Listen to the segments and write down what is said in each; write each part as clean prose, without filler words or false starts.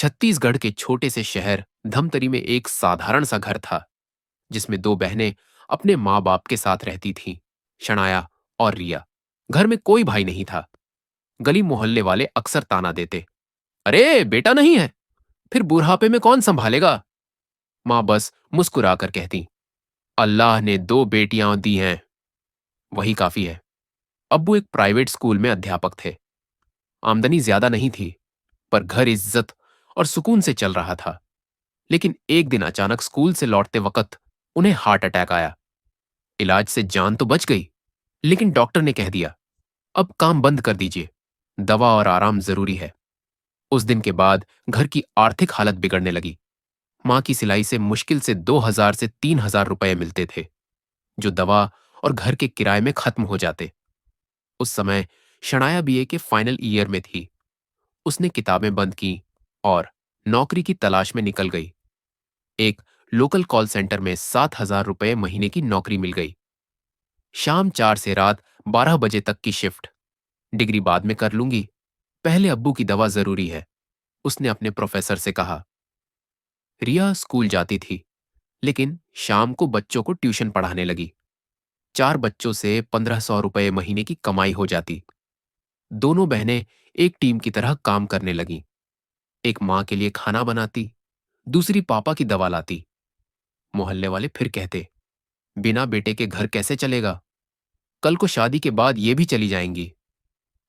छत्तीसगढ़ के छोटे से शहर धमतरी में एक साधारण सा घर था, जिसमें दो बहनें अपने माँ बाप के साथ रहती थीं, शनाया और रिया। घर में कोई भाई नहीं था। गली मोहल्ले वाले अक्सर ताना देते, अरे बेटा नहीं है, फिर बुढ़ापे में कौन संभालेगा। माँ बस मुस्कुराकर कहती, अल्लाह ने दो बेटियां दी हैं, वही काफी है। अब्बू एक प्राइवेट स्कूल में अध्यापक थे। आमदनी ज्यादा नहीं थी, पर घर इज्जत और सुकून से चल रहा था। लेकिन एक दिन अचानक स्कूल से लौटते वक्त उन्हें हार्ट अटैक आया। इलाज से जान तो बच गई, लेकिन डॉक्टर ने कह दिया, अब काम बंद कर दीजिए, दवा और आराम जरूरी है। उस दिन के बाद घर की आर्थिक हालत बिगड़ने लगी। मां की सिलाई से मुश्किल से 2,000 से 3,000 रुपए मिलते थे, जो दवा और घर के किराए में खत्म हो जाते। उस समय शनाया बीए के फाइनल ईयर में थी। उसने किताबें बंद की और नौकरी की तलाश में निकल गई। एक लोकल कॉल सेंटर में 7,000 रुपए महीने की नौकरी मिल गई। शाम 4 से रात 12 बजे तक की शिफ्ट। डिग्री बाद में कर लूंगी, पहले अब्बू की दवा जरूरी है, उसने अपने प्रोफेसर से कहा। रिया स्कूल जाती थी, लेकिन शाम को बच्चों को ट्यूशन पढ़ाने लगी। 4 बच्चों से 1,500 रुपए महीने की कमाई हो जाती। दोनों बहनें एक टीम की तरह काम करने लगीं। एक मां के लिए खाना बनाती, दूसरी पापा की दवा लाती। मोहल्ले वाले फिर कहते, बिना बेटे के घर कैसे चलेगा, कल को शादी के बाद ये भी चली जाएंगी।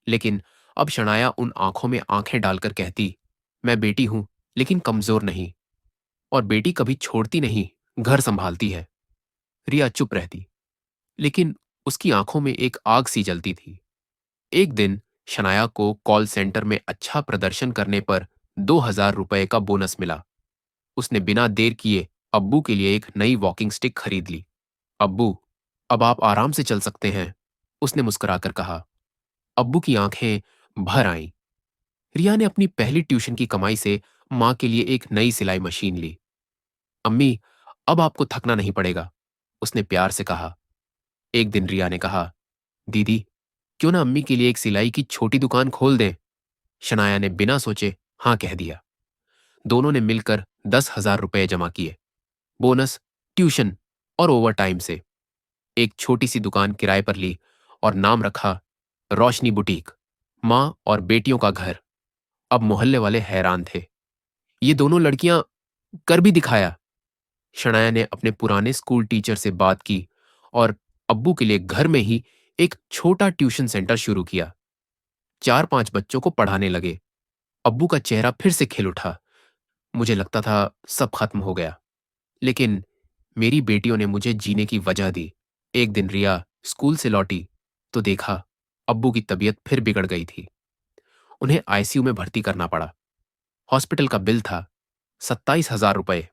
लेकिन अब शनाया उन आंखों में आंखें डालकर कहती, मैं बेटी हूं, लेकिन कमजोर नहीं, और बेटी कभी छोड़ती नहीं, घर संभालती है। रिया चुप रहती, लेकिन उसकी आंखों में एक आग सी जलती थी। एक दिन शनाया को कॉल सेंटर में अच्छा प्रदर्शन करने पर 2,000 रुपए का बोनस मिला। उसने बिना देर किए अब्बू के लिए एक नई वॉकिंग स्टिक खरीद ली। अब्बू, अब आप आराम से चल सकते हैं, उसने मुस्कुराकर कहा। अब्बू की आंखें भर आईं। रिया ने अपनी पहली ट्यूशन की कमाई से मां के लिए एक नई सिलाई मशीन ली। अम्मी, अब आपको थकना नहीं पड़ेगा, उसने प्यार से कहा। एक दिन रिया ने कहा, दीदी, क्यों ना अम्मी के लिए एक सिलाई की छोटी दुकान खोल दें। शनाया ने बिना सोचे हाँ कह दिया। दोनों ने मिलकर 10,000 रुपए जमा किए, बोनस, ट्यूशन और ओवरटाइम से। एक छोटी सी दुकान किराए पर ली और नाम रखा रोशनी बुटीक, मां और बेटियों का घर। अब मोहल्ले वाले हैरान थे, ये दोनों लड़कियां कर भी दिखाया। शनाया ने अपने पुराने स्कूल टीचर से बात की और अब्बू के लिए घर में ही एक छोटा ट्यूशन सेंटर शुरू किया। 4-5 बच्चों को पढ़ाने लगे। अब्बू का चेहरा फिर से खिल उठा। मुझे लगता था सब खत्म हो गया, लेकिन मेरी बेटियों ने मुझे जीने की वजह दी। एक दिन रिया स्कूल से लौटी तो देखा अब्बू की तबीयत फिर बिगड़ गई थी। उन्हें आईसीयू में भर्ती करना पड़ा। हॉस्पिटल का बिल था 27,000 रुपए।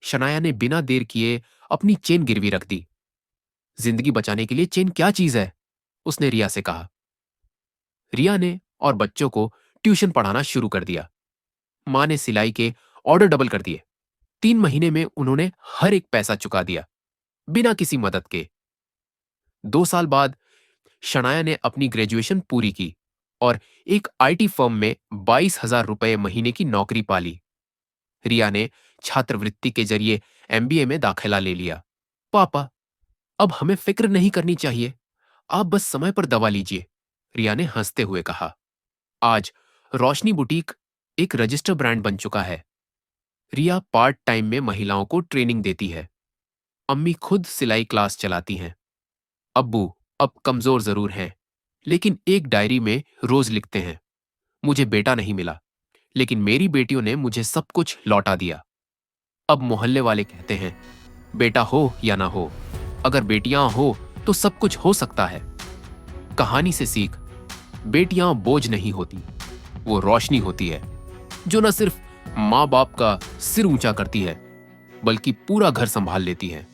शनाया ने बिना देर किए अपनी चेन गिरवी रख दी। जिंदगी बचाने के लिए चेन क्या चीज है, उसने रिया से कहा। रिया ने और बच्चों को ट्यूशन पढ़ाना शुरू कर दिया। मां ने सिलाई के ऑर्डर डबल कर दिए। 3 महीने में उन्होंने हर एक पैसा चुका दिया, बिना किसी मदद के। 2 साल बाद शनाया ने अपनी ग्रेजुएशन पूरी की और एक आईटी फर्म में 22,000 रुपए महीने की नौकरी पाली। रिया ने छात्रवृत्ति के जरिए एमबीए में दाखिला ले लिया। पापा, अब हमें फिक्र नहीं करनी चाहिए, आप बस समय पर दवा लीजिए, रिया ने हंसते हुए कहा। आज रोशनी बुटीक एक रजिस्टर ब्रांड बन चुका है। रिया पार्ट टाइम में महिलाओं को ट्रेनिंग देती है। अम्मी खुद सिलाई क्लास चलाती हैं। अब्बू अब कमजोर जरूर हैं, लेकिन एक डायरी में रोज लिखते हैं, मुझे बेटा नहीं मिला, लेकिन मेरी बेटियों ने मुझे सब कुछ लौटा दिया। अब मोहल्ले वाले कहते हैं, बेटा हो या ना हो, अगर बेटियां हो तो सब कुछ हो सकता है। कहानी से सीख, बेटियां बोझ नहीं होती, वो रोशनी होती है, जो न सिर्फ माँ बाप का सिर ऊंचा करती है, बल्कि पूरा घर संभाल लेती है।